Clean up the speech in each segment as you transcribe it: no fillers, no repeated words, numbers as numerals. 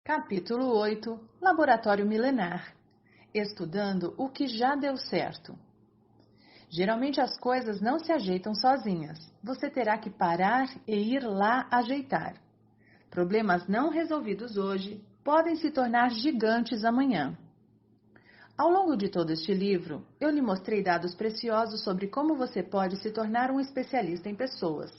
Capítulo 8 Laboratório Milenar Estudando o que já deu certo. Geralmente as coisas não se ajeitam sozinhas. Você terá que parar e ir lá ajeitar. Problemas não resolvidos hoje podem se tornar gigantes amanhã. Ao longo de todo este livro, eu lhe mostrei dados preciosos sobre como você pode se tornar um especialista em pessoas.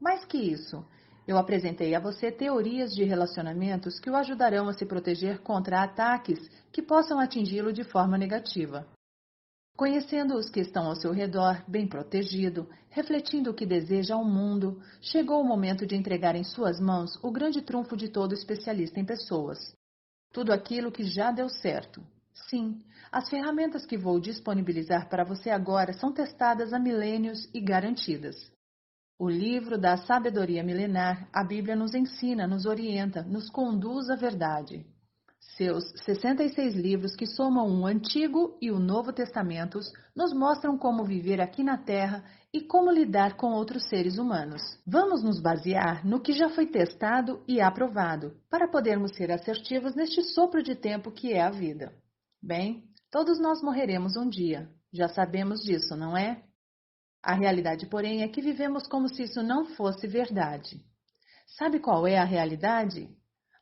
Mais que isso, eu apresentei a você teorias de relacionamentos que o ajudarão a se proteger contra ataques que possam atingi-lo de forma negativa. Conhecendo os que estão ao seu redor, bem protegido, refletindo o que deseja ao mundo, chegou o momento de entregar em suas mãos o grande trunfo de todo especialista em pessoas. Tudo aquilo que já deu certo. Sim, as ferramentas que vou disponibilizar para você agora são testadas há milênios e garantidas. O livro da sabedoria milenar, a Bíblia nos ensina, nos orienta, nos conduz à verdade. Seus 66 livros, que somam o Antigo e o Novo Testamentos, nos mostram como viver aqui na Terra e como lidar com outros seres humanos. Vamos nos basear no que já foi testado e aprovado, para podermos ser assertivos neste sopro de tempo que é a vida. Bem, todos nós morreremos um dia. Já sabemos disso, não é? A realidade, porém, é que vivemos como se isso não fosse verdade. Sabe qual é a realidade?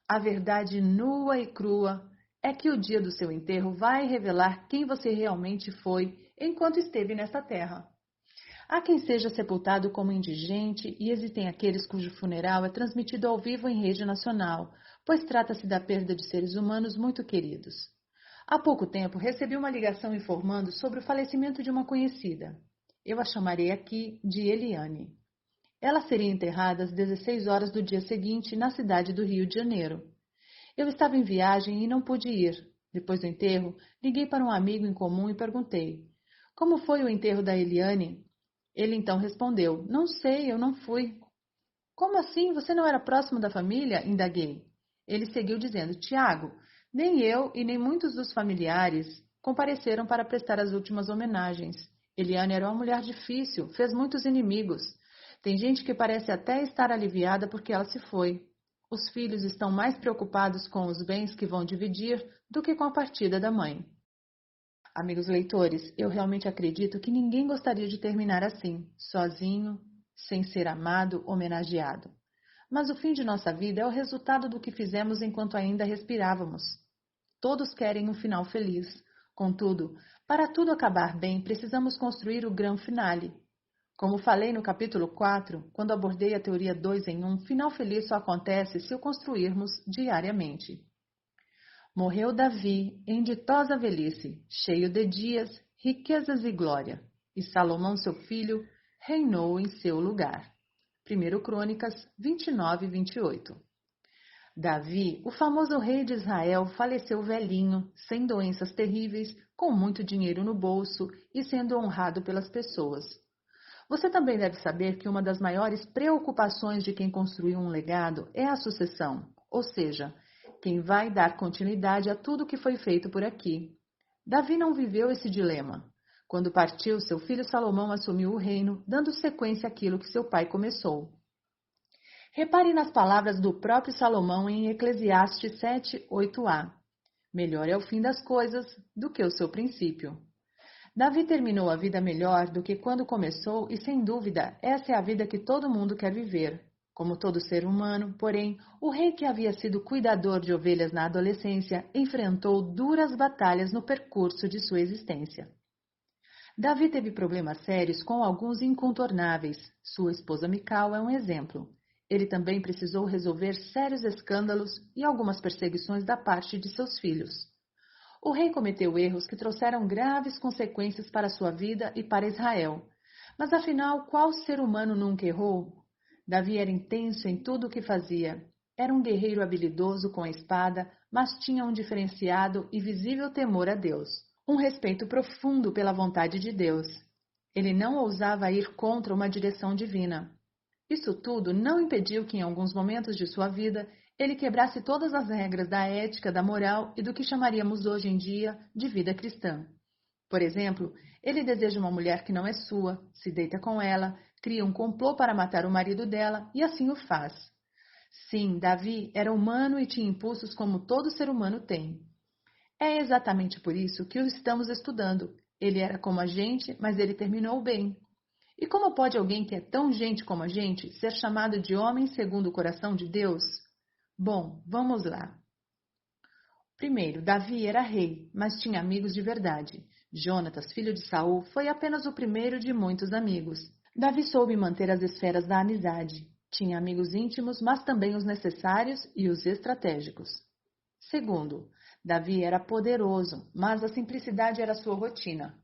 A verdade nua e crua é que o dia do seu enterro vai revelar quem você realmente foi enquanto esteve nesta terra. Há quem seja sepultado como indigente e existem aqueles cujo funeral é transmitido ao vivo em rede nacional, pois trata-se da perda de seres humanos muito queridos. Há pouco tempo recebi uma ligação informando sobre o falecimento de uma conhecida. Eu a chamarei aqui de Eliane. Ela seria enterrada às 16 horas do dia seguinte na cidade do Rio de Janeiro. Eu estava em viagem e não pude ir. Depois do enterro, liguei para um amigo em comum e perguntei: como foi o enterro da Eliane? Ele então respondeu: não sei, eu não fui. Como assim? Você não era próximo da família? Indaguei. Ele seguiu dizendo: Tiago, nem eu e nem muitos dos familiares compareceram para prestar as últimas homenagens. Eliane era uma mulher difícil, fez muitos inimigos. Tem gente que parece até estar aliviada porque ela se foi. Os filhos estão mais preocupados com os bens que vão dividir do que com a partida da mãe. Amigos leitores, eu realmente acredito que ninguém gostaria de terminar assim, sozinho, sem ser amado, homenageado. Mas o fim de nossa vida é o resultado do que fizemos enquanto ainda respirávamos. Todos querem um final feliz. Contudo, para tudo acabar bem, precisamos construir o grande finale. Como falei no capítulo 4, quando abordei a teoria 2 em 1, final feliz só acontece se o construirmos diariamente. Morreu Davi em ditosa velhice, cheio de dias, riquezas e glória, e Salomão, seu filho, reinou em seu lugar. 1 Crônicas 29 e 28. Davi, o famoso rei de Israel, faleceu velhinho, sem doenças terríveis, com muito dinheiro no bolso e sendo honrado pelas pessoas. Você também deve saber que uma das maiores preocupações de quem construiu um legado é a sucessão, ou seja, quem vai dar continuidade a tudo que foi feito por aqui. Davi não viveu esse dilema. Quando partiu, seu filho Salomão assumiu o reino, dando sequência àquilo que seu pai começou. Repare nas palavras do próprio Salomão em Eclesiastes 7, 8a. Melhor é o fim das coisas do que o seu princípio. Davi terminou a vida melhor do que quando começou e, sem dúvida, essa é a vida que todo mundo quer viver. Como todo ser humano, porém, o rei que havia sido cuidador de ovelhas na adolescência enfrentou duras batalhas no percurso de sua existência. Davi teve problemas sérios com alguns incontornáveis. Sua esposa Mical é um exemplo. Ele também precisou resolver sérios escândalos e algumas perseguições da parte de seus filhos. O rei cometeu erros que trouxeram graves consequências para sua vida e para Israel. Mas afinal, qual ser humano nunca errou? Davi era intenso em tudo o que fazia. Era um guerreiro habilidoso com a espada, mas tinha um diferenciado e visível temor a Deus. Um respeito profundo pela vontade de Deus. Ele não ousava ir contra uma direção divina. Isso tudo não impediu que, em alguns momentos de sua vida, ele quebrasse todas as regras da ética, da moral e do que chamaríamos hoje em dia de vida cristã. Por exemplo, ele deseja uma mulher que não é sua, se deita com ela, cria um complô para matar o marido dela e assim o faz. Sim, Davi era humano e tinha impulsos como todo ser humano tem. É exatamente por isso que o estamos estudando. Ele era como a gente, mas ele terminou bem. E como pode alguém que é tão gente como a gente ser chamado de homem segundo o coração de Deus? Bom, vamos lá. Primeiro, Davi era rei, mas tinha amigos de verdade. Jonatas, filho de Saul, foi apenas o primeiro de muitos amigos. Davi soube manter as esferas da amizade. Tinha amigos íntimos, mas também os necessários e os estratégicos. Segundo, Davi era poderoso, mas a simplicidade era sua rotina.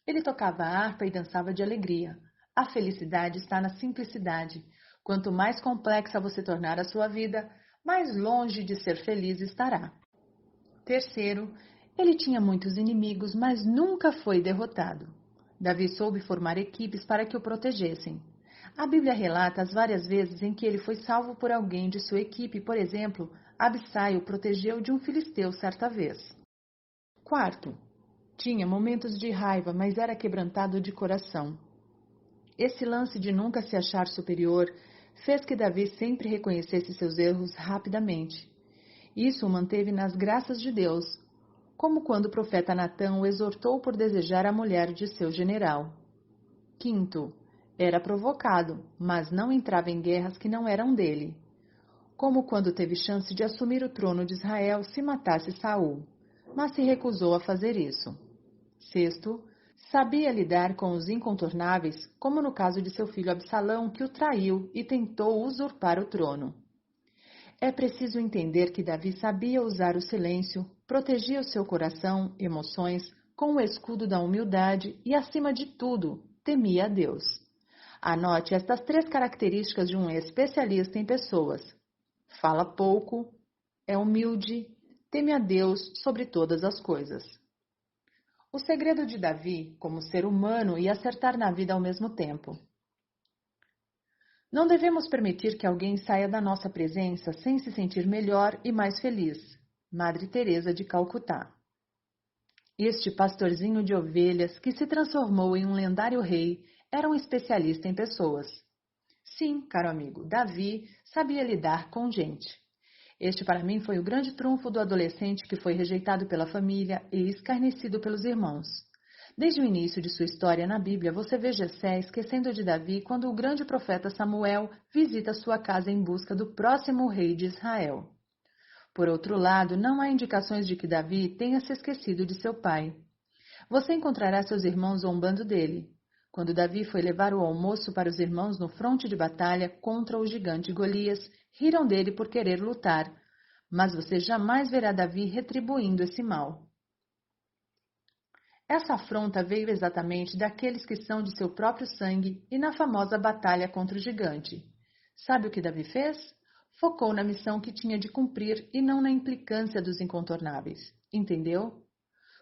Ele tocava a harpa e dançava de alegria. A felicidade está na simplicidade. Quanto mais complexa você tornar a sua vida, mais longe de ser feliz estará. Terceiro, ele tinha muitos inimigos, mas nunca foi derrotado. Davi soube formar equipes para que o protegessem. A Bíblia relata as várias vezes em que ele foi salvo por alguém de sua equipe, por exemplo, Abissai o protegeu de um filisteu certa vez. Quarto, tinha momentos de raiva, mas era quebrantado de coração. Esse lance de nunca se achar superior fez que Davi sempre reconhecesse seus erros rapidamente. Isso o manteve nas graças de Deus, como quando o profeta Natã o exortou por desejar a mulher de seu general. Quinto, era provocado, mas não entrava em guerras que não eram dele, como quando teve chance de assumir o trono de Israel se matasse Saul, mas se recusou a fazer isso. Sexto, sabia lidar com os incontornáveis, como no caso de seu filho Absalão, que o traiu e tentou usurpar o trono. É preciso entender que Davi sabia usar o silêncio, protegia o seu coração, emoções, com o escudo da humildade e, acima de tudo, temia a Deus. Anote estas 3 características de um especialista em pessoas. Fala pouco, é humilde, teme a Deus sobre todas as coisas. O segredo de Davi, como ser humano e acertar na vida ao mesmo tempo. Não devemos permitir que alguém saia da nossa presença sem se sentir melhor e mais feliz. Madre Teresa de Calcutá. Este pastorzinho de ovelhas que se transformou em um lendário rei era um especialista em pessoas. Sim, caro amigo, Davi sabia lidar com gente. Este para mim foi o grande trunfo do adolescente que foi rejeitado pela família e escarnecido pelos irmãos. Desde o início de sua história na Bíblia, você vê Jessé esquecendo de Davi quando o grande profeta Samuel visita sua casa em busca do próximo rei de Israel. Por outro lado, não há indicações de que Davi tenha se esquecido de seu pai. Você encontrará seus irmãos zombando dele. Quando Davi foi levar o almoço para os irmãos no fronte de batalha contra o gigante Golias, riram dele por querer lutar, mas você jamais verá Davi retribuindo esse mal. Essa afronta veio exatamente daqueles que são de seu próprio sangue e na famosa batalha contra o gigante. Sabe o que Davi fez? Focou na missão que tinha de cumprir e não na implicância dos incontornáveis. Entendeu?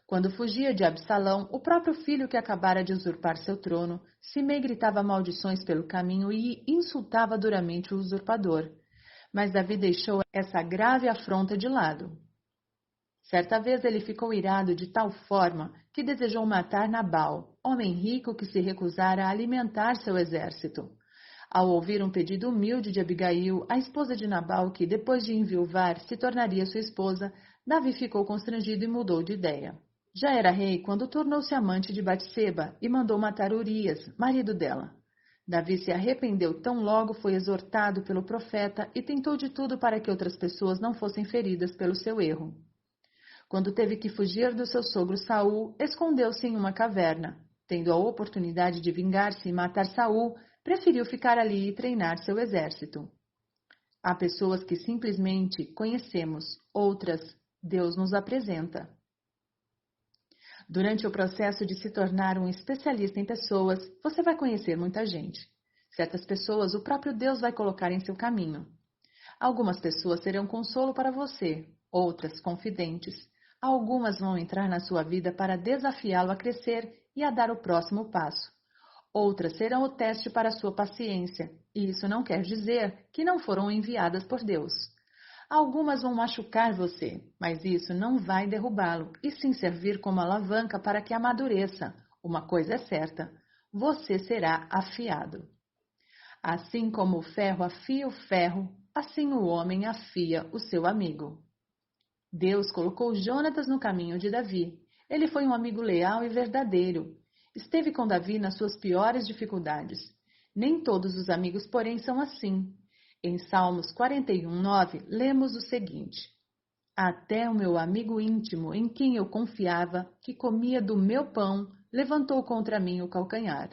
Quando fugia de Absalão, o próprio filho que acabara de usurpar seu trono, Simei gritava maldições pelo caminho e insultava duramente o usurpador. Mas Davi deixou essa grave afronta de lado. Certa vez ele ficou irado de tal forma que desejou matar Nabal, homem rico que se recusara a alimentar seu exército. Ao ouvir um pedido humilde de Abigail, a esposa de Nabal, que depois de enviuvar se tornaria sua esposa, Davi ficou constrangido e mudou de ideia. Já era rei quando tornou-se amante de Batseba e mandou matar Urias, marido dela. Davi se arrependeu tão logo foi exortado pelo profeta e tentou de tudo para que outras pessoas não fossem feridas pelo seu erro. Quando teve que fugir do seu sogro Saul, escondeu-se em uma caverna. Tendo a oportunidade de vingar-se e matar Saul, preferiu ficar ali e treinar seu exército. Há pessoas que simplesmente conhecemos, outras Deus nos apresenta. Durante o processo de se tornar um especialista em pessoas, você vai conhecer muita gente. Certas pessoas o próprio Deus vai colocar em seu caminho. Algumas pessoas serão consolo para você, outras confidentes. Algumas vão entrar na sua vida para desafiá-lo a crescer e a dar o próximo passo. Outras serão o teste para a sua paciência, e isso não quer dizer que não foram enviadas por Deus. Algumas vão machucar você, mas isso não vai derrubá-lo, e sim servir como alavanca para que amadureça. Uma coisa é certa, você será afiado. Assim como o ferro afia o ferro, assim o homem afia o seu amigo. Deus colocou Jonatas no caminho de Davi. Ele foi um amigo leal e verdadeiro. Esteve com Davi nas suas piores dificuldades. Nem todos os amigos, porém, são assim. Em Salmos 41:9, lemos o seguinte: Até o meu amigo íntimo, em quem eu confiava, que comia do meu pão, levantou contra mim o calcanhar.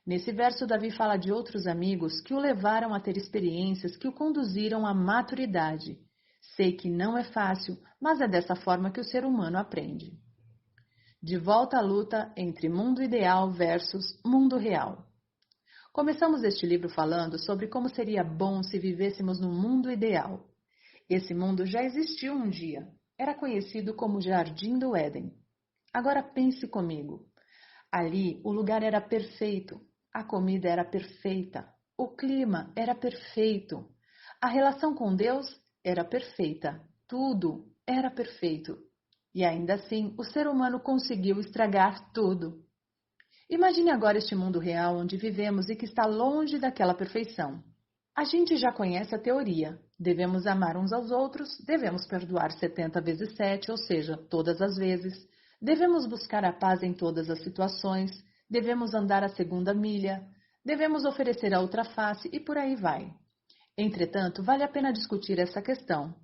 Nesse verso, Davi fala de outros amigos que o levaram a ter experiências que o conduziram à maturidade. Sei que não é fácil, mas é dessa forma que o ser humano aprende. De volta à luta entre mundo ideal versus mundo real. Começamos este livro falando sobre como seria bom se vivêssemos no mundo ideal. Esse mundo já existiu um dia. Era conhecido como Jardim do Éden. Agora pense comigo. Ali o lugar era perfeito, a comida era perfeita, o clima era perfeito, a relação com Deus era perfeita, tudo era perfeito. E ainda assim, o ser humano conseguiu estragar tudo. Imagine agora este mundo real onde vivemos e que está longe daquela perfeição. A gente já conhece a teoria. Devemos amar uns aos outros, devemos perdoar 70 vezes 7, ou seja, todas as vezes. Devemos buscar a paz em todas as situações, devemos andar a segunda milha, devemos oferecer a outra face e por aí vai. Entretanto, vale a pena discutir essa questão.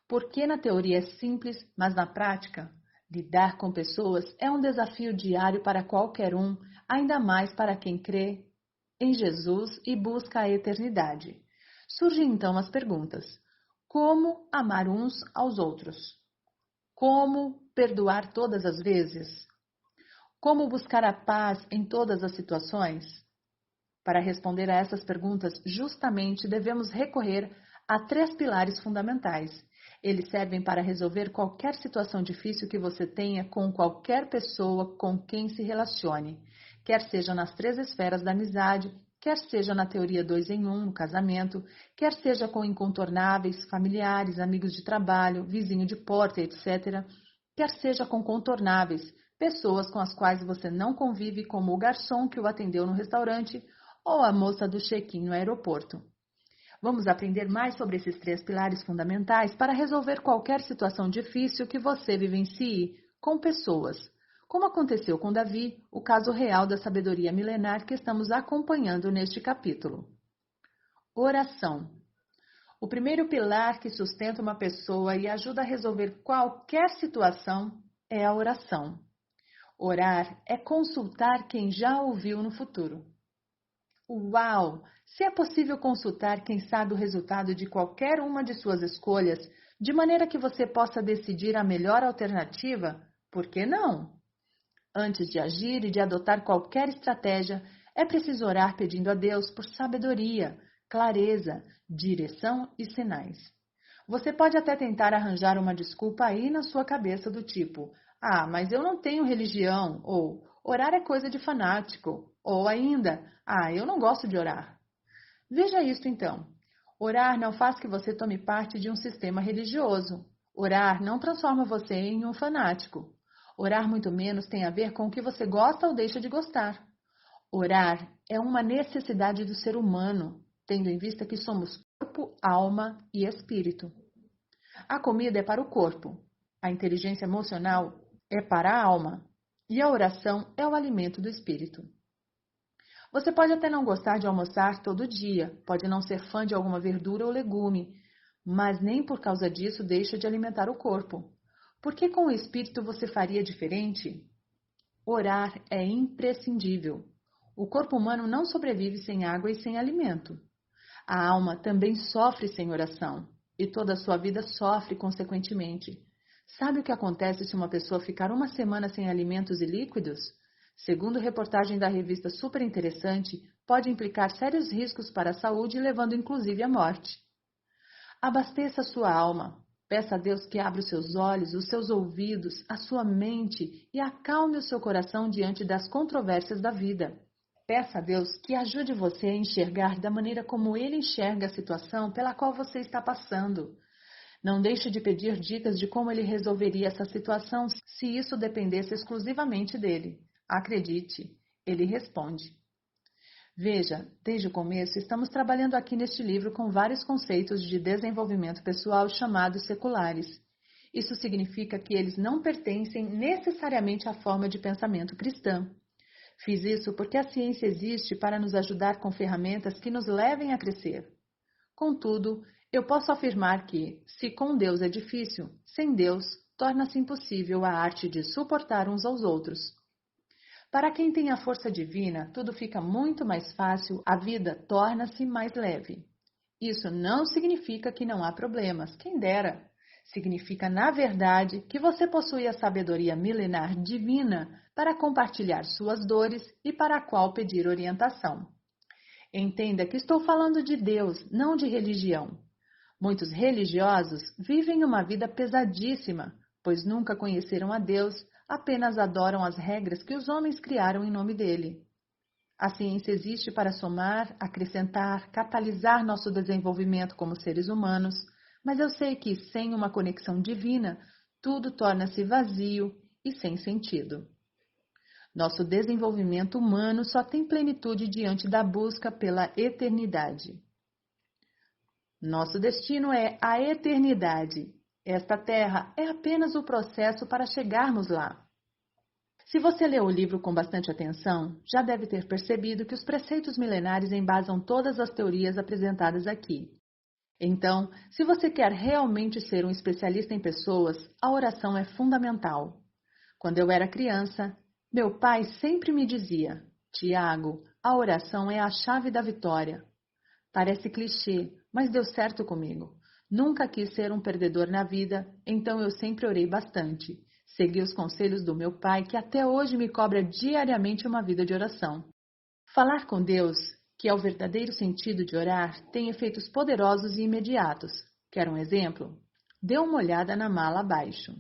Porque na teoria é simples, mas na prática, lidar com pessoas é um desafio diário para qualquer um, ainda mais para quem crê em Jesus e busca a eternidade. Surgem então as perguntas: como amar uns aos outros? Como perdoar todas as vezes? Como buscar a paz em todas as situações? Para responder a essas perguntas, justamente devemos recorrer a 3 pilares fundamentais. Eles servem para resolver qualquer situação difícil que você tenha com qualquer pessoa com quem se relacione, quer seja nas 3 esferas da amizade, quer seja na teoria 2 em 1, no casamento, quer seja com incontornáveis, familiares, amigos de trabalho, vizinho de porta, etc., quer seja com contornáveis, pessoas com as quais você não convive, como o garçom que o atendeu no restaurante ou a moça do check-in no aeroporto. Vamos aprender mais sobre esses 3 pilares fundamentais para resolver qualquer situação difícil que você vivencie com pessoas, como aconteceu com Davi, o caso real da sabedoria milenar que estamos acompanhando neste capítulo. Oração. O primeiro pilar que sustenta uma pessoa e ajuda a resolver qualquer situação é a oração. Orar é consultar quem já ouviu no futuro. Uau! Se é possível consultar quem sabe o resultado de qualquer uma de suas escolhas, de maneira que você possa decidir a melhor alternativa, por que não? Antes de agir e de adotar qualquer estratégia, é preciso orar pedindo a Deus por sabedoria, clareza, direção e sinais. Você pode até tentar arranjar uma desculpa aí na sua cabeça do tipo: ah, mas eu não tenho religião, ou orar é coisa de fanático, ou ainda, ah, eu não gosto de orar. Veja isto então. Orar não faz que você tome parte de um sistema religioso. Orar não transforma você em um fanático. Orar muito menos tem a ver com o que você gosta ou deixa de gostar. Orar é uma necessidade do ser humano, tendo em vista que somos corpo, alma e espírito. A comida é para o corpo, a inteligência emocional é para a alma e a oração é o alimento do espírito. Você pode até não gostar de almoçar todo dia, pode não ser fã de alguma verdura ou legume, mas nem por causa disso deixa de alimentar o corpo. Por que com o espírito você faria diferente? Orar é imprescindível. O corpo humano não sobrevive sem água e sem alimento. A alma também sofre sem oração, e toda a sua vida sofre consequentemente. Sabe o que acontece se uma pessoa ficar uma semana sem alimentos e líquidos? Segundo reportagem da revista Super Interessante, pode implicar sérios riscos para a saúde, levando inclusive à morte. Abasteça a sua alma. Peça a Deus que abra os seus olhos, os seus ouvidos, a sua mente e acalme o seu coração diante das controvérsias da vida. Peça a Deus que ajude você a enxergar da maneira como Ele enxerga a situação pela qual você está passando. Não deixe de pedir dicas de como Ele resolveria essa situação se isso dependesse exclusivamente dele. Acredite, Ele responde. Veja, desde o começo estamos trabalhando aqui neste livro com vários conceitos de desenvolvimento pessoal chamados seculares. Isso significa que eles não pertencem necessariamente à forma de pensamento cristã. Fiz isso porque a ciência existe para nos ajudar com ferramentas que nos levem a crescer. Contudo, eu posso afirmar que, se com Deus é difícil, sem Deus, torna-se impossível a arte de suportar uns aos outros. Para quem tem a força divina, tudo fica muito mais fácil, a vida torna-se mais leve. Isso não significa que não há problemas, quem dera. Significa, na verdade, que você possui a sabedoria milenar divina para compartilhar suas dores e para a qual pedir orientação. Entenda que estou falando de Deus, não de religião. Muitos religiosos vivem uma vida pesadíssima, pois nunca conheceram a Deus, apenas adoram as regras que os homens criaram em nome dele. A ciência existe para somar, acrescentar, catalisar nosso desenvolvimento como seres humanos, mas eu sei que, sem uma conexão divina, tudo torna-se vazio e sem sentido. Nosso desenvolvimento humano só tem plenitude diante da busca pela eternidade. Nosso destino é a eternidade. Esta terra é apenas o processo para chegarmos lá. Se você leu o livro com bastante atenção, já deve ter percebido que os preceitos milenares embasam todas as teorias apresentadas aqui. Então, se você quer realmente ser um especialista em pessoas, a oração é fundamental. Quando eu era criança, meu pai sempre me dizia: Tiago, a oração é a chave da vitória. Parece clichê, mas deu certo comigo. Nunca quis ser um perdedor na vida, então eu sempre orei bastante. Segui os conselhos do meu pai, que até hoje me cobra diariamente uma vida de oração. Falar com Deus, que é o verdadeiro sentido de orar, tem efeitos poderosos e imediatos. Quer um exemplo? Dê uma olhada na mala abaixo.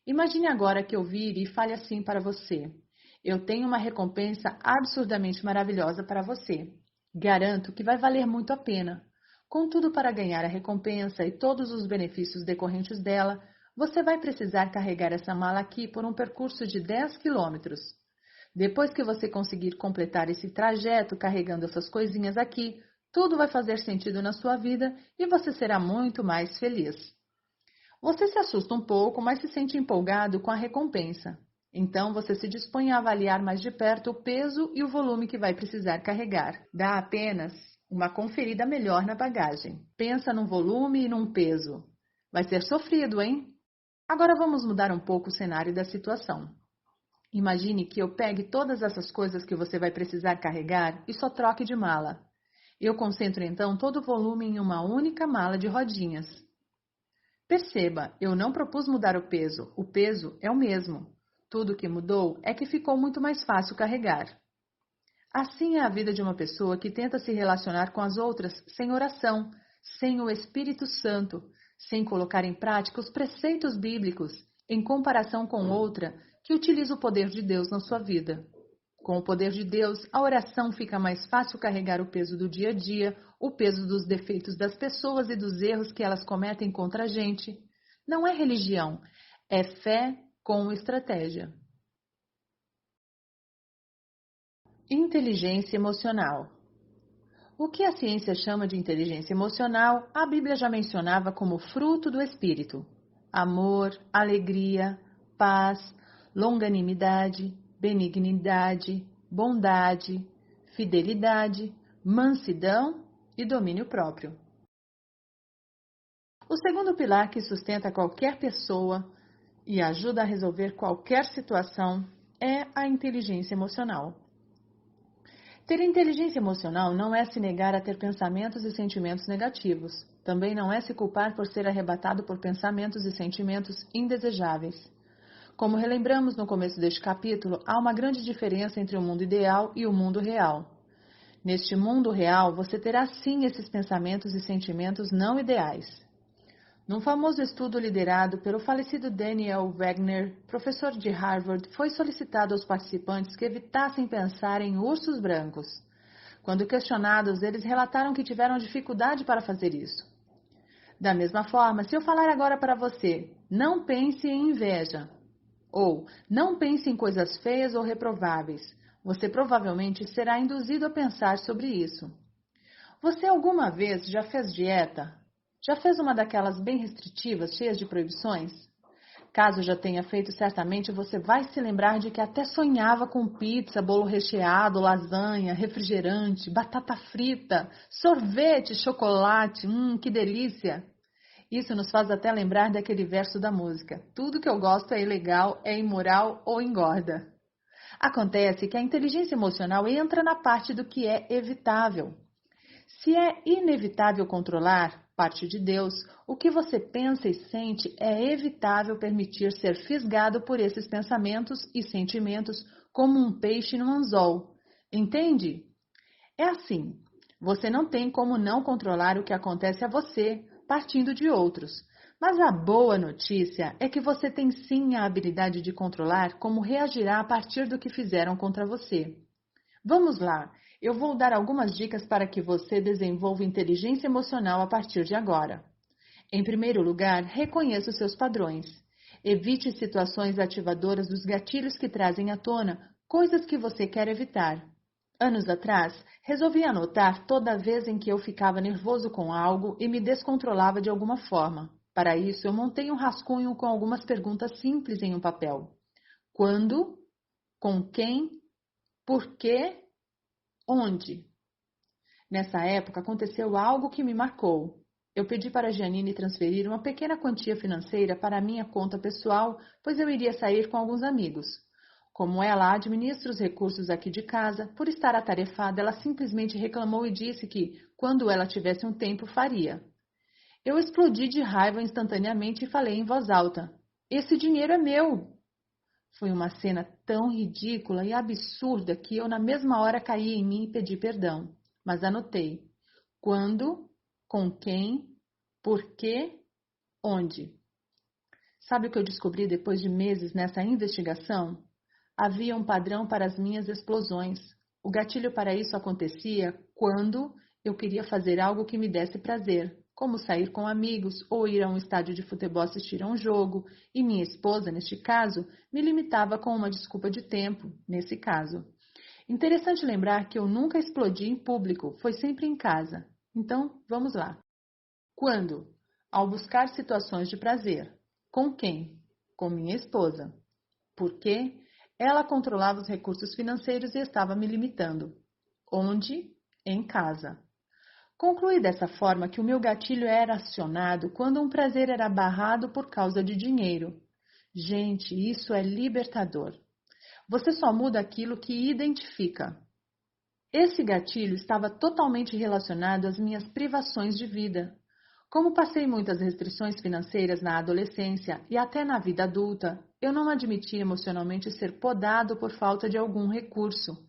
Imagine agora que eu vire e fale assim para você: eu tenho uma recompensa absurdamente maravilhosa para você. Garanto que vai valer muito a pena. Contudo, para ganhar a recompensa e todos os benefícios decorrentes dela, você vai precisar carregar essa mala aqui por um percurso de 10 quilômetros. Depois que você conseguir completar esse trajeto carregando essas coisinhas aqui, tudo vai fazer sentido na sua vida e você será muito mais feliz. Você se assusta um pouco, mas se sente empolgado com a recompensa. Então, você se dispõe a avaliar mais de perto o peso e o volume que vai precisar carregar. Dá apenas uma conferida melhor na bagagem. Pensa num volume e num peso. Vai ser sofrido, hein? Agora vamos mudar um pouco o cenário da situação. Imagine que eu pegue todas essas coisas que você vai precisar carregar e só troque de mala. Eu concentro então todo o volume em uma única mala de rodinhas. Perceba, eu não propus mudar o peso é o mesmo. Tudo o que mudou é que ficou muito mais fácil carregar. Assim é a vida de uma pessoa que tenta se relacionar com as outras sem oração, sem o Espírito Santo, sem colocar em prática os preceitos bíblicos, em comparação com outra que utiliza o poder de Deus na sua vida. Com o poder de Deus, a oração fica mais fácil carregar o peso do dia a dia, o peso dos defeitos das pessoas e dos erros que elas cometem contra a gente. Não é religião, é fé com estratégia. Inteligência emocional. O que a ciência chama de inteligência emocional, a Bíblia já mencionava como fruto do espírito: amor, alegria, paz, longanimidade, benignidade, bondade, fidelidade, mansidão e domínio próprio. O segundo pilar que sustenta qualquer pessoa e ajuda a resolver qualquer situação é a inteligência emocional. Ter inteligência emocional não é se negar a ter pensamentos e sentimentos negativos. Também não é se culpar por ser arrebatado por pensamentos e sentimentos indesejáveis. Como relembramos no começo deste capítulo, há uma grande diferença entre o mundo ideal e o mundo real. Neste mundo real, você terá sim esses pensamentos e sentimentos não ideais. Num famoso estudo liderado pelo falecido Daniel Wegner, professor de Harvard, foi solicitado aos participantes que evitassem pensar em ursos brancos. Quando questionados, eles relataram que tiveram dificuldade para fazer isso. Da mesma forma, se eu falar agora para você, não pense em inveja, ou não pense em coisas feias ou reprováveis, Você provavelmente será induzido a pensar sobre isso. Você alguma vez já fez dieta? Já fez uma daquelas bem restritivas, cheias de proibições? Caso já tenha feito, certamente você vai se lembrar de que até sonhava com pizza, bolo recheado, lasanha, refrigerante, batata frita, sorvete, chocolate. Que delícia! Isso nos faz até lembrar daquele verso da música: tudo que eu gosto é ilegal, é imoral ou engorda. Acontece que a inteligência emocional entra na parte do que é evitável. Se é inevitável controlar, parte de Deus, o que você pensa e sente é evitável permitir ser fisgado por esses pensamentos e sentimentos como um peixe no anzol. Entende? É assim. Você não tem como não controlar o que acontece a você, partindo de outros. Mas a boa notícia é que você tem sim a habilidade de controlar como reagirá a partir do que fizeram contra você. Vamos lá, eu vou dar algumas dicas para que você desenvolva inteligência emocional a partir de agora. Em primeiro lugar, reconheça os seus padrões. Evite situações ativadoras dos gatilhos que trazem à tona coisas que você quer evitar. Anos atrás, resolvi anotar toda vez em que eu ficava nervoso com algo e me descontrolava de alguma forma. Para isso, eu montei um rascunho com algumas perguntas simples em um papel. Quando? Com quem? Por quê? Onde? Nessa época aconteceu algo que me marcou. Eu pedi para a Giannini transferir uma pequena quantia financeira para a minha conta pessoal, pois eu iria sair com alguns amigos. Como ela administra os recursos aqui de casa, por estar atarefada, ela simplesmente reclamou e disse que, quando ela tivesse um tempo, faria. Eu explodi de raiva instantaneamente e falei em voz alta: esse dinheiro é meu! Foi uma cena tão ridícula e absurda que eu, na mesma hora, caí em mim e pedi perdão. Mas anotei: quando, com quem, por quê, onde. Sabe o que eu descobri depois de meses nessa investigação? Havia um padrão para as minhas explosões. O gatilho para isso acontecia quando eu queria fazer algo que me desse prazer, como sair com amigos ou ir a um estádio de futebol assistir a um jogo, e minha esposa, neste caso, me limitava com uma desculpa de tempo, nesse caso. Interessante lembrar que eu nunca explodi em público, foi sempre em casa. Então, vamos lá. Quando? Ao buscar situações de prazer. Com quem? Com minha esposa. Por quê? Ela controlava os recursos financeiros e estava me limitando. Onde? Em casa. Concluí dessa forma que o meu gatilho era acionado quando um prazer era barrado por causa de dinheiro. Gente, isso é libertador. Você só muda aquilo que identifica. Esse gatilho estava totalmente relacionado às minhas privações de vida. Como passei muitas restrições financeiras na adolescência e até na vida adulta, eu não admitia emocionalmente ser podado por falta de algum recurso.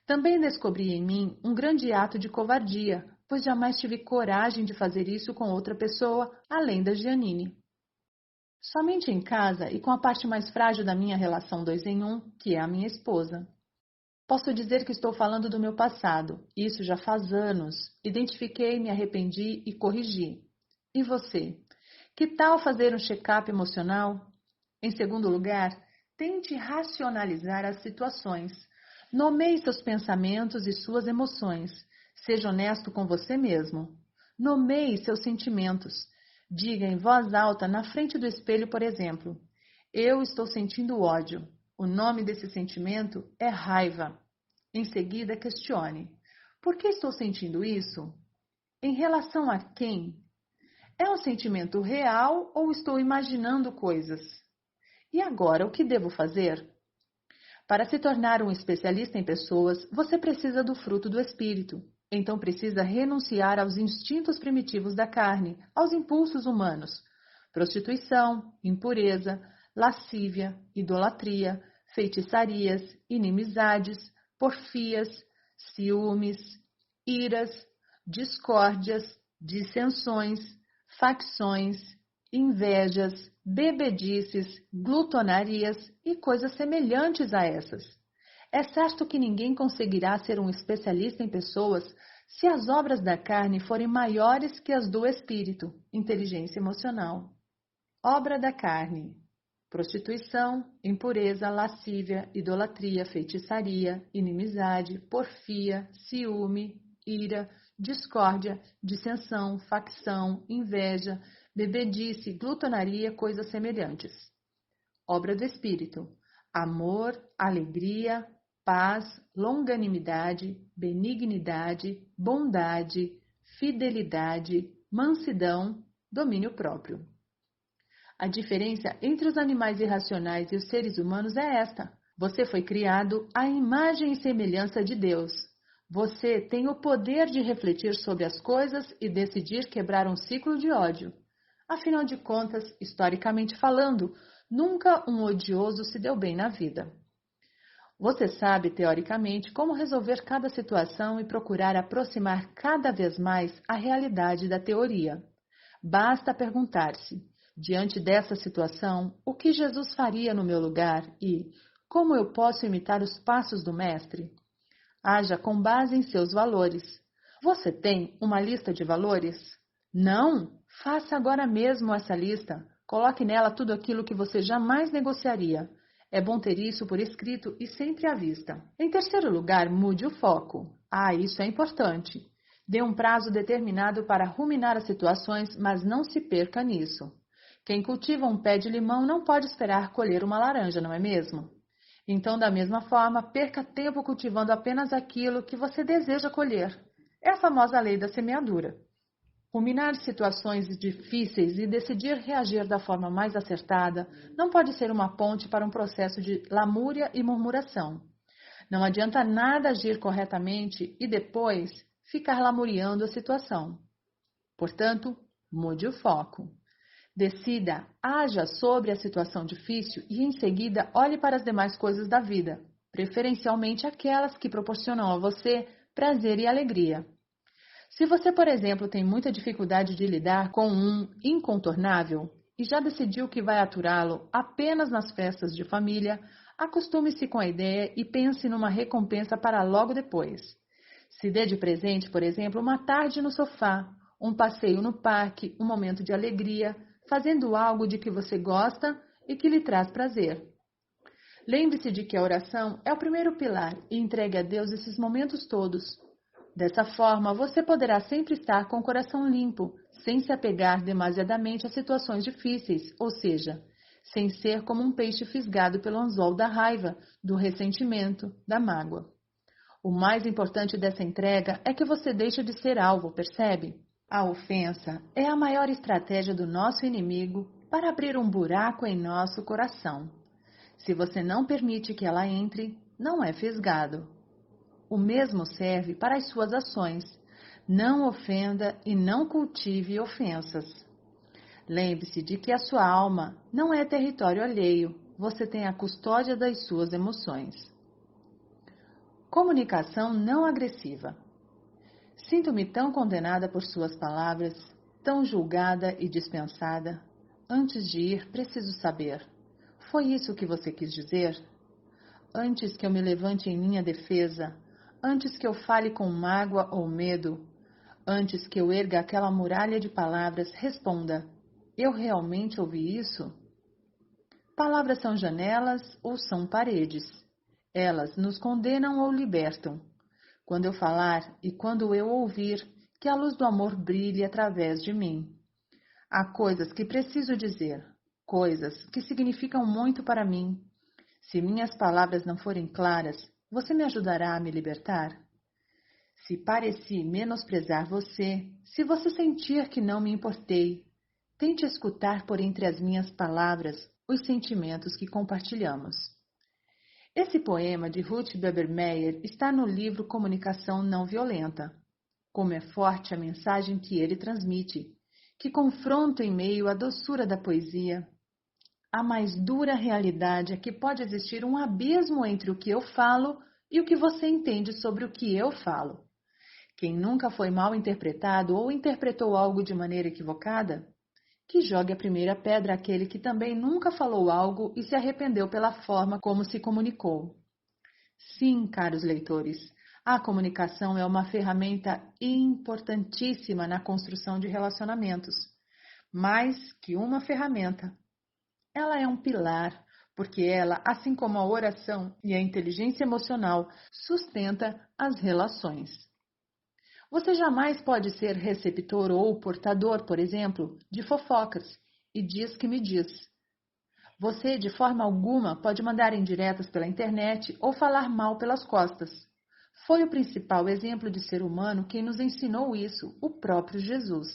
Também descobri em mim um grande ato de covardia, pois jamais tive coragem de fazer isso com outra pessoa, além da Giannini. Somente em casa e com a parte mais frágil da minha relação 2 em 1, que é a minha esposa. Posso dizer que estou falando do meu passado. Isso já faz anos. Identifiquei, me arrependi e corrigi. E você? Que tal fazer um check-up emocional? Em segundo lugar, tente racionalizar as situações. Nomeie seus pensamentos e suas emoções. Seja honesto com você mesmo. Nomeie seus sentimentos. Diga em voz alta na frente do espelho, por exemplo: eu estou sentindo ódio. O nome desse sentimento é raiva. Em seguida, questione: por que estou sentindo isso? Em relação a quem? É um sentimento real ou estou imaginando coisas? E agora, o que devo fazer? Para se tornar um especialista em pessoas, você precisa do fruto do espírito. Então precisa renunciar aos instintos primitivos da carne, aos impulsos humanos: prostituição, impureza, lascívia, idolatria, feitiçarias, inimizades, porfias, ciúmes, iras, discórdias, dissensões, facções, invejas, bebedices, glutonarias e coisas semelhantes a essas. É certo que ninguém conseguirá ser um especialista em pessoas se as obras da carne forem maiores que as do espírito, inteligência emocional. Obra da carne. prostituição, impureza, lascívia, idolatria, feitiçaria, inimizade, porfia, ciúme, ira, discórdia, dissensão, facção, inveja, bebedice, glutonaria, coisas semelhantes. Obra do Espírito: amor, alegria, paz, longanimidade, benignidade, bondade, fidelidade, mansidão, domínio próprio. A diferença entre os animais irracionais e os seres humanos é esta: você foi criado à imagem e semelhança de Deus. Você tem o poder de refletir sobre as coisas e decidir quebrar um ciclo de ódio. Afinal de contas, historicamente falando, nunca um odioso se deu bem na vida. Você sabe, teoricamente, como resolver cada situação e procurar aproximar cada vez mais a realidade da teoria. Basta perguntar-se: diante dessa situação, o que Jesus faria no meu lugar e como eu posso imitar os passos do Mestre? Haja com base em seus valores. Você tem uma lista de valores? Não? Faça agora mesmo essa lista. Coloque nela tudo aquilo que você jamais negociaria. É bom ter isso por escrito e sempre à vista. Em terceiro lugar, mude o foco. Isso é importante. Dê um prazo determinado para ruminar as situações, mas não se perca nisso. Quem cultiva um pé de limão não pode esperar colher uma laranja, não é mesmo? Então, da mesma forma, perca tempo cultivando apenas aquilo que você deseja colher. É a famosa lei da semeadura. Ruminar situações difíceis e decidir reagir da forma mais acertada não pode ser uma ponte para um processo de lamúria e murmuração. Não adianta nada agir corretamente e depois ficar lamuriando a situação. Portanto, mude o foco. Decida, haja sobre a situação difícil e em seguida olhe para as demais coisas da vida, preferencialmente aquelas que proporcionam a você prazer e alegria. Se você, por exemplo, tem muita dificuldade de lidar com um incontornável e já decidiu que vai aturá-lo apenas nas festas de família, acostume-se com a ideia e pense numa recompensa para logo depois. Se dê de presente, por exemplo, uma tarde no sofá, um passeio no parque, um momento de alegria, fazendo algo de que você gosta e que lhe traz prazer. Lembre-se de que a oração é o primeiro pilar e entregue a Deus esses momentos todos. Dessa forma, você poderá sempre estar com o coração limpo, sem se apegar demasiadamente a situações difíceis, ou seja, sem ser como um peixe fisgado pelo anzol da raiva, do ressentimento, da mágoa. O mais importante dessa entrega é que você deixe de ser alvo, percebe? A ofensa é a maior estratégia do nosso inimigo para abrir um buraco em nosso coração. Se você não permite que ela entre, não é fisgado. O mesmo serve para as suas ações. Não ofenda e não cultive ofensas. Lembre-se de que a sua alma não é território alheio. Você tem a custódia das suas emoções. Comunicação não agressiva. Sinto-me tão condenada por suas palavras, tão julgada e dispensada. Antes de ir, preciso saber. Foi isso que você quis dizer? Antes que eu me levante em minha defesa, antes que eu fale com mágoa ou medo, antes que eu erga aquela muralha de palavras, responda: eu realmente ouvi isso? Palavras são janelas ou são paredes? Elas nos condenam ou libertam. Quando eu falar e quando eu ouvir, que a luz do amor brilhe através de mim. Há coisas que preciso dizer, coisas que significam muito para mim. Se minhas palavras não forem claras, você me ajudará a me libertar? Se pareci menosprezar você, se você sentir que não me importei, tente escutar por entre as minhas palavras os sentimentos que compartilhamos. Esse poema de Ruth Beber-Meyer está no livro Comunicação Não Violenta. Como é forte a mensagem que ele transmite, que confronta em meio à doçura da poesia. A mais dura realidade é que pode existir um abismo entre o que eu falo e o que você entende sobre o que eu falo. Quem nunca foi mal interpretado ou interpretou algo de maneira equivocada, que jogue a primeira pedra àquele que também nunca falou algo e se arrependeu pela forma como se comunicou. Sim, caros leitores, a comunicação é uma ferramenta importantíssima na construção de relacionamentos. Mais que uma ferramenta, Ela é um pilar, porque ela, assim como a oração e a inteligência emocional, sustenta as relações. Você jamais pode ser receptor ou portador, por exemplo, de fofocas e diz que me diz. Você, de forma alguma, pode mandar indiretas pela internet ou falar mal pelas costas. Foi o principal exemplo de ser humano quem nos ensinou isso, o próprio Jesus.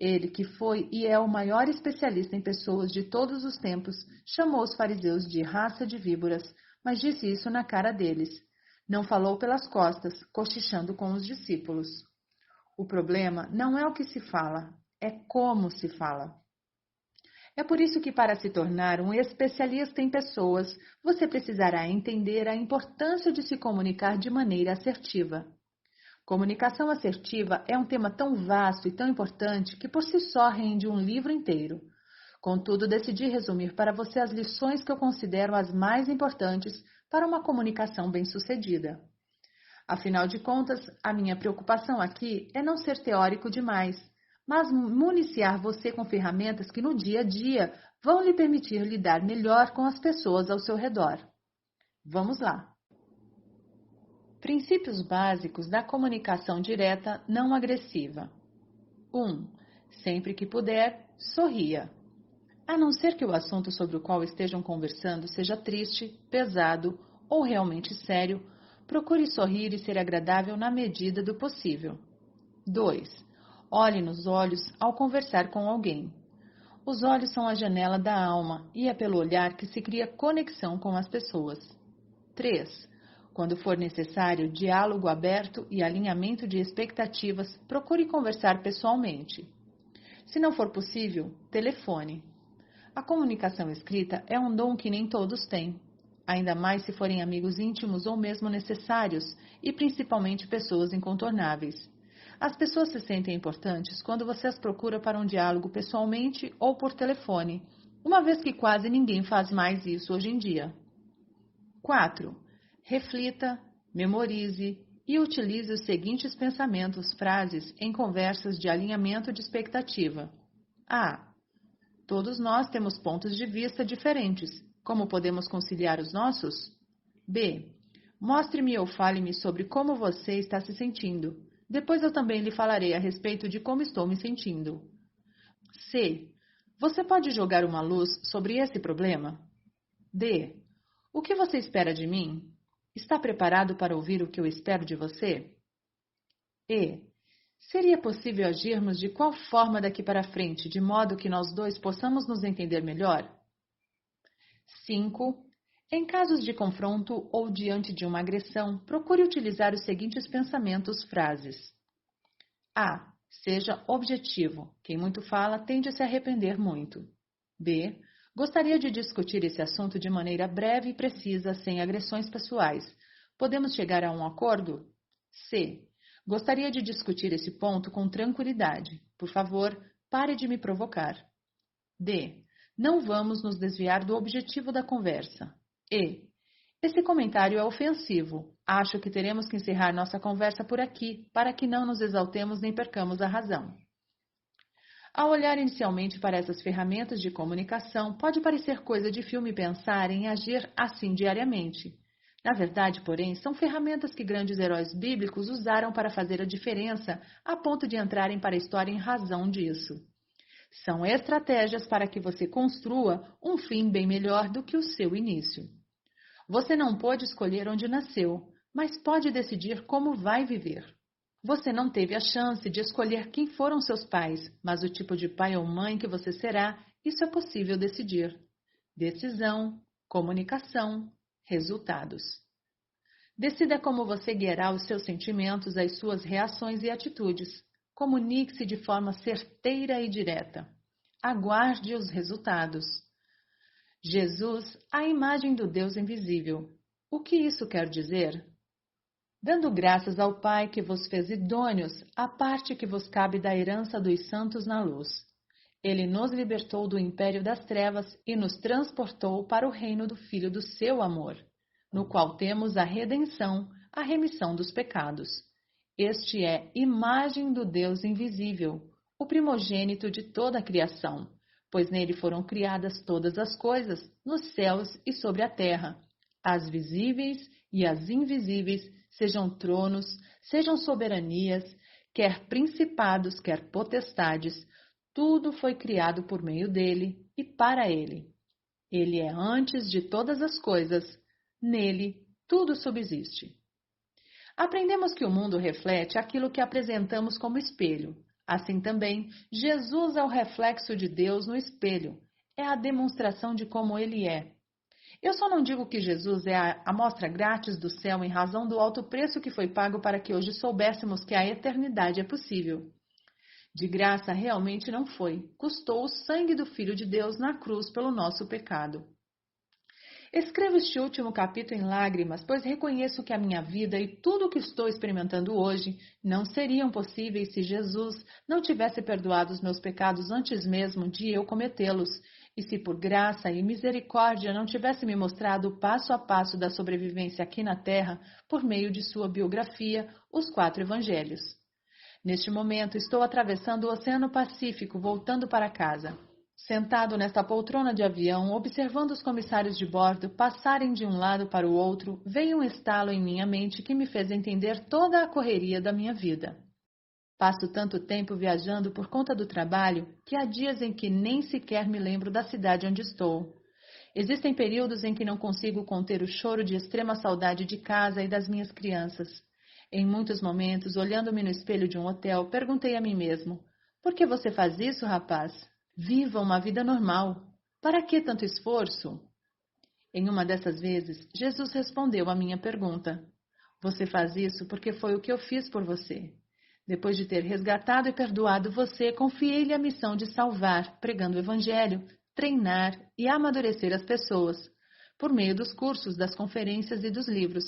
Ele, que foi e é o maior especialista em pessoas de todos os tempos, chamou os fariseus de raça de víboras, mas disse isso na cara deles. Não falou pelas costas, cochichando com os discípulos. O problema não é o que se fala, é como se fala. É por isso que, para se tornar um especialista em pessoas, você precisará entender a importância de se comunicar de maneira assertiva. Comunicação assertiva é um tema tão vasto e tão importante que por si só rende um livro inteiro. Contudo, decidi resumir para você as lições que eu considero as mais importantes para uma comunicação bem-sucedida. Afinal de contas, a minha preocupação aqui é não ser teórico demais, mas municiar você com ferramentas que no dia a dia vão lhe permitir lidar melhor com as pessoas ao seu redor. Vamos lá! Princípios básicos da comunicação direta não agressiva. 1. Sempre que puder, sorria. A não ser que o assunto sobre o qual estejam conversando seja triste, pesado ou realmente sério, procure sorrir e ser agradável na medida do possível. 2. Olhe nos olhos ao conversar com alguém. Os olhos são a janela da alma e é pelo olhar que se cria conexão com as pessoas. 3. Quando for necessário diálogo aberto e alinhamento de expectativas, procure conversar pessoalmente. Se não for possível, telefone. A comunicação escrita é um dom que nem todos têm, ainda mais se forem amigos íntimos ou mesmo necessários, e principalmente pessoas incontornáveis. As pessoas se sentem importantes quando você as procura para um diálogo pessoalmente ou por telefone, uma vez que quase ninguém faz mais isso hoje em dia. 4. Reflita, memorize e utilize os seguintes pensamentos, frases em conversas de alinhamento de expectativa. A. Todos nós temos pontos de vista diferentes. Como podemos conciliar os nossos? B. Mostre-me ou fale-me sobre como você está se sentindo. Depois eu também lhe falarei a respeito de como estou me sentindo. C. Você pode jogar uma luz sobre esse problema? D. O que você espera de mim? Está preparado para ouvir o que eu espero de você? E. Seria possível agirmos de qual forma daqui para frente, de modo que nós dois possamos nos entender melhor? 5. Em casos de confronto ou diante de uma agressão, procure utilizar os seguintes pensamentos, frases. A. Seja objetivo. Quem muito fala tende a se arrepender muito. B. Gostaria de discutir esse assunto de maneira breve e precisa, sem agressões pessoais. Podemos chegar a um acordo? C. Gostaria de discutir esse ponto com tranquilidade. Por favor, pare de me provocar. D. Não vamos nos desviar do objetivo da conversa. E. Esse comentário é ofensivo. Acho que teremos que encerrar nossa conversa por aqui, para que não nos exaltemos nem percamos a razão. Ao olhar inicialmente para essas ferramentas de comunicação, pode parecer coisa de filme pensar em agir assim diariamente. Na verdade, porém, são ferramentas que grandes heróis bíblicos usaram para fazer a diferença, a ponto de entrarem para a história em razão disso. São estratégias para que você construa um fim bem melhor do que o seu início. Você não pode escolher onde nasceu, mas pode decidir como vai viver. Você não teve a chance de escolher quem foram seus pais, mas o tipo de pai ou mãe que você será, isso é possível decidir. Decisão, comunicação, resultados. Decida como você guiará os seus sentimentos, as suas reações e atitudes. Comunique-se de forma certeira e direta. Aguarde os resultados. Jesus, a imagem do Deus invisível. O que isso quer dizer? Dando graças ao Pai que vos fez idôneos à parte que vos cabe da herança dos santos na luz. Ele nos libertou do império das trevas e nos transportou para o reino do Filho do seu amor, no qual temos a redenção, a remissão dos pecados. Este é imagem do Deus invisível, o primogênito de toda a criação, pois nele foram criadas todas as coisas, nos céus e sobre a terra, as visíveis e as invisíveis, sejam tronos, sejam soberanias, quer principados, quer potestades, tudo foi criado por meio dele e para ele. Ele é antes de todas as coisas, nele tudo subsiste. Aprendemos que o mundo reflete aquilo que apresentamos como espelho. Assim também, Jesus é o reflexo de Deus no espelho, é a demonstração de como ele é. Eu só não digo que Jesus é a amostra grátis do céu em razão do alto preço que foi pago para que hoje soubéssemos que a eternidade é possível. De graça realmente não foi, custou o sangue do Filho de Deus na cruz pelo nosso pecado. Escrevo este último capítulo em lágrimas, pois reconheço que a minha vida e tudo o que estou experimentando hoje não seriam possíveis se Jesus não tivesse perdoado os meus pecados antes mesmo de eu cometê-los, e se por graça e misericórdia não tivesse me mostrado o passo a passo da sobrevivência aqui na terra por meio de sua biografia, os 4 evangelhos. Neste momento estou atravessando o Oceano Pacífico, voltando para casa. Sentado nesta poltrona de avião, observando os comissários de bordo passarem de um lado para o outro, veio um estalo em minha mente que me fez entender toda a correria da minha vida. Passo tanto tempo viajando por conta do trabalho que há dias em que nem sequer me lembro da cidade onde estou. Existem períodos em que não consigo conter o choro de extrema saudade de casa e das minhas crianças. Em muitos momentos, olhando-me no espelho de um hotel, perguntei a mim mesmo: por que você faz isso, rapaz? Viva uma vida normal. Para que tanto esforço? Em uma dessas vezes, Jesus respondeu à minha pergunta. Você faz isso porque foi o que eu fiz por você. Depois de ter resgatado e perdoado você, confiei-lhe a missão de salvar, pregando o evangelho, treinar e amadurecer as pessoas, por meio dos cursos, das conferências e dos livros.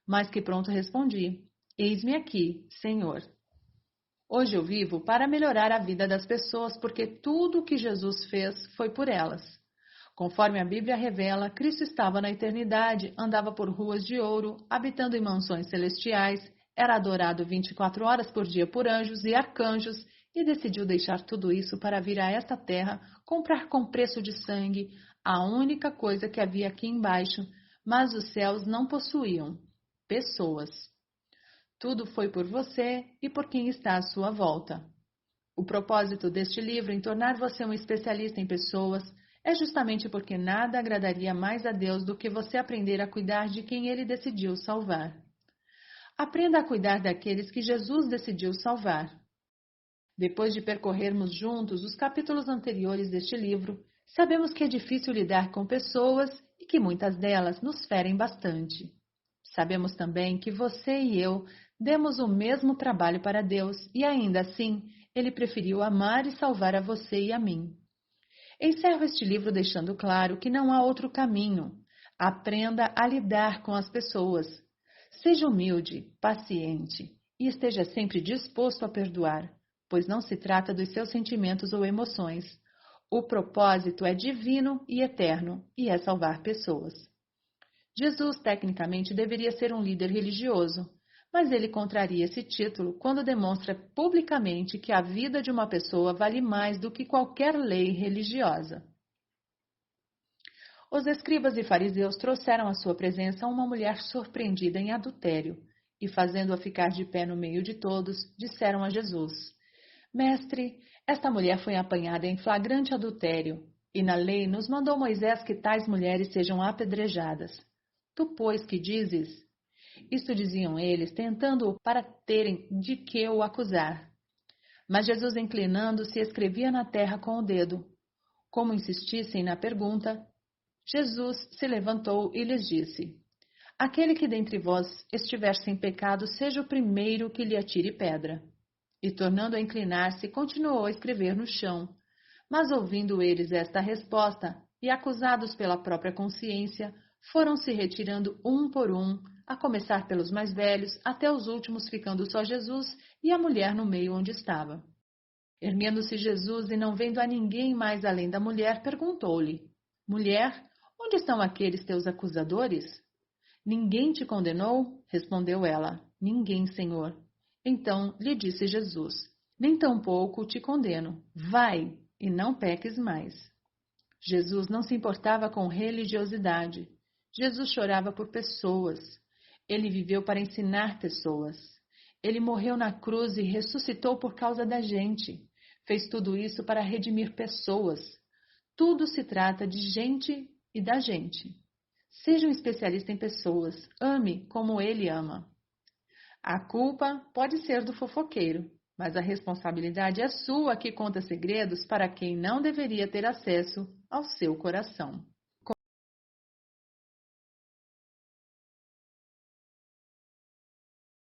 Mas que pronto respondi: eis-me aqui, Senhor. Hoje eu vivo para melhorar a vida das pessoas, porque tudo o que Jesus fez foi por elas. Conforme a Bíblia revela, Cristo estava na eternidade, andava por ruas de ouro, habitando em mansões celestiais, era adorado 24 horas por dia por anjos e arcanjos e decidiu deixar tudo isso para vir a esta terra, comprar com preço de sangue a única coisa que havia aqui embaixo, mas os céus não possuíam: pessoas. Tudo foi por você e por quem está à sua volta. O propósito deste livro em tornar você um especialista em pessoas é justamente porque nada agradaria mais a Deus do que você aprender a cuidar de quem Ele decidiu salvar. Aprenda a cuidar daqueles que Jesus decidiu salvar. Depois de percorrermos juntos os capítulos anteriores deste livro, sabemos que é difícil lidar com pessoas e que muitas delas nos ferem bastante. Sabemos também que você e eu demos o mesmo trabalho para Deus e ainda assim Ele preferiu amar e salvar a você e a mim. Encerro este livro deixando claro que não há outro caminho. Aprenda a lidar com as pessoas. Seja humilde, paciente e esteja sempre disposto a perdoar, pois não se trata dos seus sentimentos ou emoções. O propósito é divino e eterno e é salvar pessoas. Jesus, tecnicamente, deveria ser um líder religioso, mas ele contraria esse título quando demonstra publicamente que a vida de uma pessoa vale mais do que qualquer lei religiosa. Os escribas e fariseus trouxeram à sua presença uma mulher surpreendida em adultério, e fazendo-a ficar de pé no meio de todos, disseram a Jesus: Mestre, esta mulher foi apanhada em flagrante adultério, e na lei nos mandou Moisés que tais mulheres sejam apedrejadas. Tu, pois, que dizes? Isto diziam eles, tentando-o para terem de que o acusar. Mas Jesus, inclinando-se, escrevia na terra com o dedo. Como insistissem na pergunta, Jesus se levantou e lhes disse: Aquele que dentre vós estiver sem pecado, seja o primeiro que lhe atire pedra. E tornando a inclinar-se, continuou a escrever no chão. Mas ouvindo eles esta resposta, e acusados pela própria consciência, foram se retirando um por um, a começar pelos mais velhos, até os últimos, ficando só Jesus e a mulher no meio onde estava. Erguendo-se Jesus e não vendo a ninguém mais além da mulher, perguntou-lhe: Mulher, onde estão aqueles teus acusadores? Ninguém te condenou? Respondeu ela: Ninguém, Senhor. Então lhe disse Jesus: Nem tampouco te condeno. Vai, e não peques mais. Jesus não se importava com religiosidade. Jesus chorava por pessoas. Ele viveu para ensinar pessoas. Ele morreu na cruz e ressuscitou por causa da gente. Fez tudo isso para redimir pessoas. Tudo se trata de gente e da gente. Seja um especialista em pessoas. Ame como ele ama. A culpa pode ser do fofoqueiro, mas a responsabilidade é sua que conta segredos para quem não deveria ter acesso ao seu coração.